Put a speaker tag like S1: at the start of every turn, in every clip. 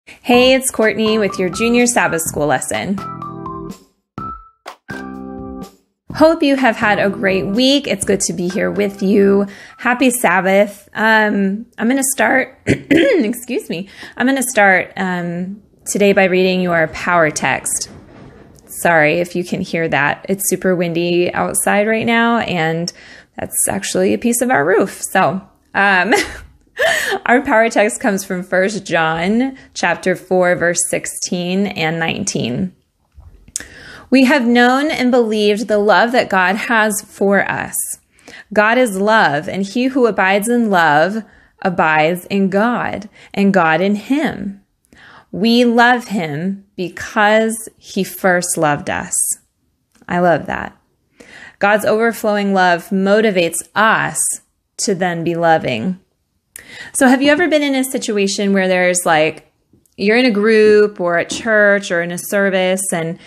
S1: Hey, it's Courtney with your Junior Sabbath School lesson. Hope you have had a great week. It's good to be here with you. Happy Sabbath. I'm going to start, excuse me. I'm going to start today by reading your power text. Sorry if you can hear that. It's super windy outside right now, and that's actually a piece of our roof. So, our power text comes from 1 John chapter 4, verse 16 and 19. We have known and believed the love that God has for us. God is love, and he who abides in love abides in God, and God in him. We love him because he first loved us. I love that. God's overflowing love motivates us to then be loving. So have you ever been in a situation where there's like, you're in a group or at church or in a service and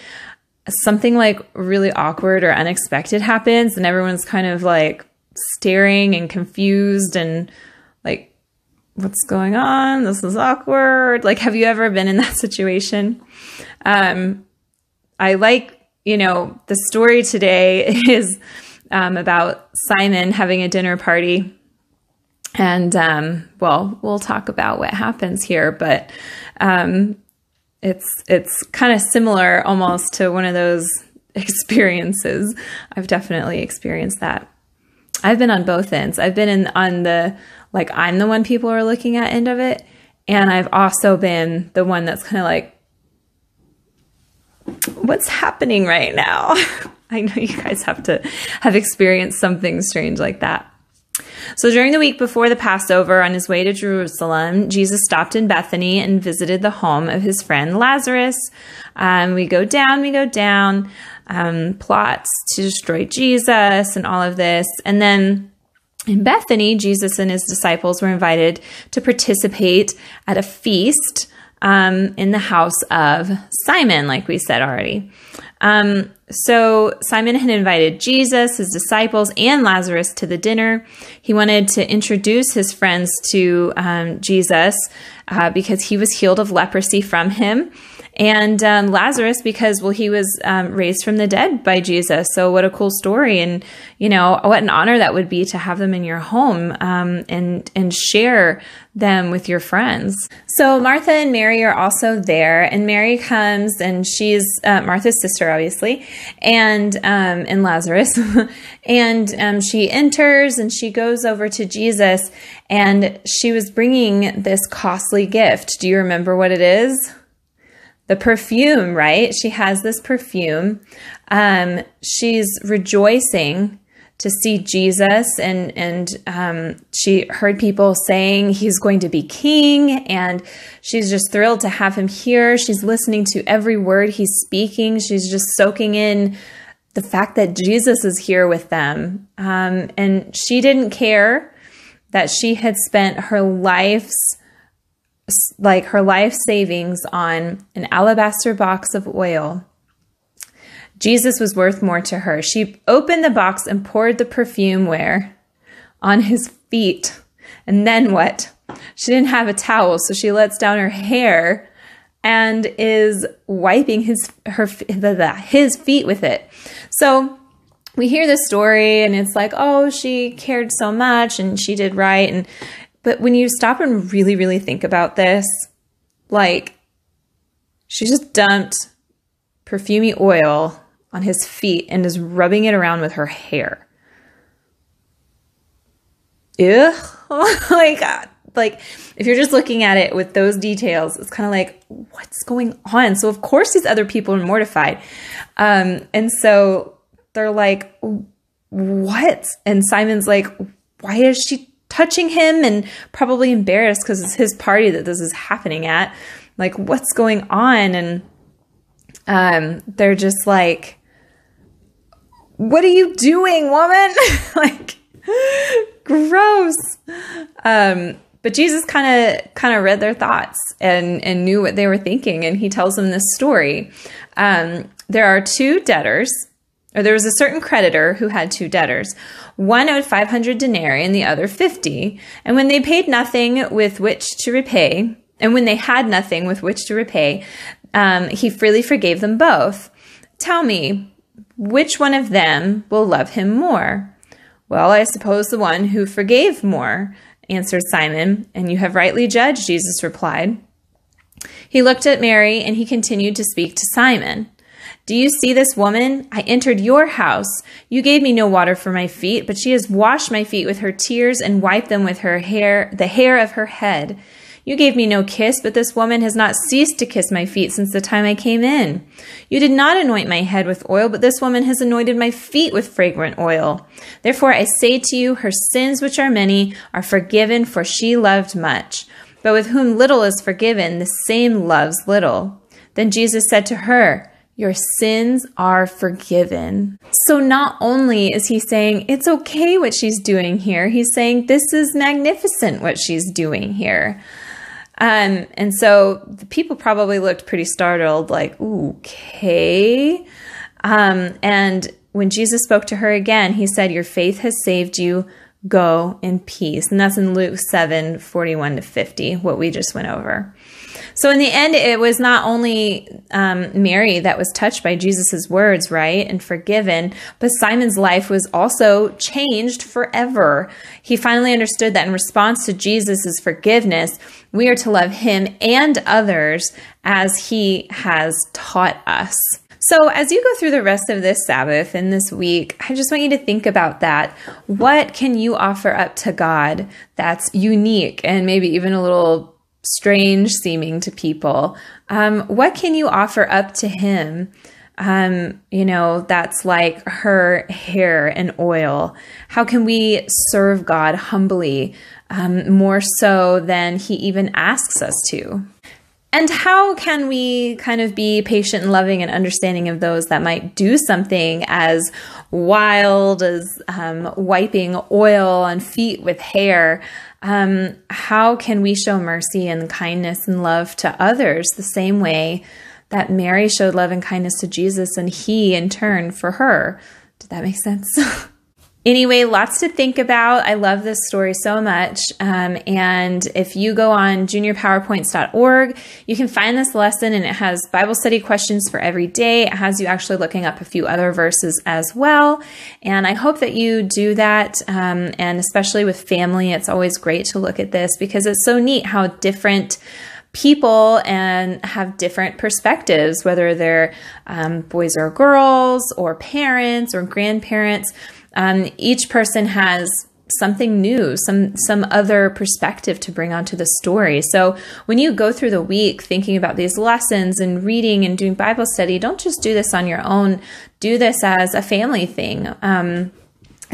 S1: something like really awkward or unexpected happens and everyone's kind of like staring and confused and like, what's going on? This is awkward. Like, have you ever been in that situation? I like, the story today is about Simon having a dinner party. And, we'll talk about what happens here, but, it's kind of similar almost to one of those experiences. I've definitely experienced that. I've been on both ends. I've been on the, like, I'm the one people are looking at end of it. And I've also been the one that's kind of like, what's happening right now? I know you guys have experienced something strange like that. So during the week before the Passover, on his way to Jerusalem, Jesus stopped in Bethany and visited the home of his friend Lazarus. We go down, plots to destroy Jesus and all of this. And then in Bethany, Jesus and his disciples were invited to participate at a feast in the house of Simon, like we said already. So Simon had invited Jesus, his disciples, and Lazarus to the dinner. He wanted to introduce his friends to Jesus because he was healed of leprosy from him. And Lazarus because, he was raised from the dead by Jesus. So what a cool story. And, what an honor that would be to have them in your home and share them with your friends. So Martha and Mary are also there. And Mary comes, and she's Martha's sister, obviously, and Lazarus. And she enters, and she goes over to Jesus. And she was bringing this costly gift. Do you remember what it is? The perfume, right? She has this perfume. She's rejoicing to see Jesus, and she heard people saying he's going to be king, and she's just thrilled to have him here. She's listening to every word he's speaking. She's just soaking in the fact that Jesus is here with them. And she didn't care that she had spent her life savings on an alabaster box of oil. Jesus was worth more to her. She opened the box and poured the perfume where? On his feet. And then what? She didn't have a towel, so she lets down her hair and is wiping his feet with it. So we hear this story, and it's like, oh, she cared so much and she did right. But when you stop and really, really think about this, like, she just dumped perfumey oil on his feet and is rubbing it around with her hair. Ew. Oh my God. Like, if you're just looking at it with those details, it's kind of like, what's going on? So of course these other people are mortified. And so they're like, what? And Simon's like, why is she touching him? And probably embarrassed because it's his party that this is happening at. Like, what's going on? And they're just like, what are you doing, woman? Like, gross. But Jesus kind of read their thoughts and knew what they were thinking. And he tells them this story. There are two debtors, or there was a certain creditor who had two debtors. One owed 500 denarii and the other 50. And when they paid nothing with which to repay, And when they had nothing with which to repay, he freely forgave them both. Tell me, which one of them will love him more? Well, I suppose the one who forgave more, answered Simon. And you have rightly judged, Jesus replied. He looked at Mary and he continued to speak to Simon. Do you see this woman? I entered your house. You gave me no water for my feet, but she has washed my feet with her tears and wiped them with her hair, the hair of her head. You gave me no kiss, but this woman has not ceased to kiss my feet since the time I came in. You did not anoint my head with oil, but this woman has anointed my feet with fragrant oil. Therefore I say to you, her sins, which are many, are forgiven, for she loved much. But with whom little is forgiven, the same loves little. Then Jesus said to her, your sins are forgiven. So not only is he saying it's okay what she's doing here, he's saying this is magnificent what she's doing here. And so the people probably looked pretty startled, like, okay. And when Jesus spoke to her again, he said, your faith has saved you. Go in peace. And that's in Luke 7:41-50, what we just went over. So in the end, it was not only Mary that was touched by Jesus's words, right, and forgiven, but Simon's life was also changed forever. He finally understood that in response to Jesus's forgiveness, we are to love him and others as he has taught us. So as you go through the rest of this Sabbath and this week, I just want you to think about that. What can you offer up to God that's unique and maybe even a little strange seeming to people? What can you offer up to him? That's like her hair and oil. How can we serve God humbly, more so than he even asks us to? And how can we kind of be patient and loving and understanding of those that might do something as wild as wiping oil on feet with hair? How can we show mercy and kindness and love to others the same way that Mary showed love and kindness to Jesus and he in turn for her? Did that make sense? Anyway, lots to think about. I love this story so much. And if you go on juniorpowerpoints.org, you can find this lesson, and it has Bible study questions for every day. It has you actually looking up a few other verses as well. And I hope that you do that. And especially with family, it's always great to look at this because it's so neat how different people and have different perspectives, whether they're boys or girls or parents or grandparents. Each person has something new, some other perspective to bring onto the story. So when you go through the week thinking about these lessons and reading and doing Bible study, don't just do this on your own. Do this as a family thing and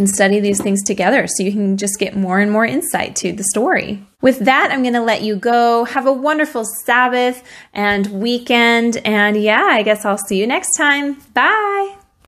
S1: study these things together so you can just get more and more insight to the story. With that, I'm going to let you go. Have a wonderful Sabbath and weekend. And yeah, I guess I'll see you next time. Bye.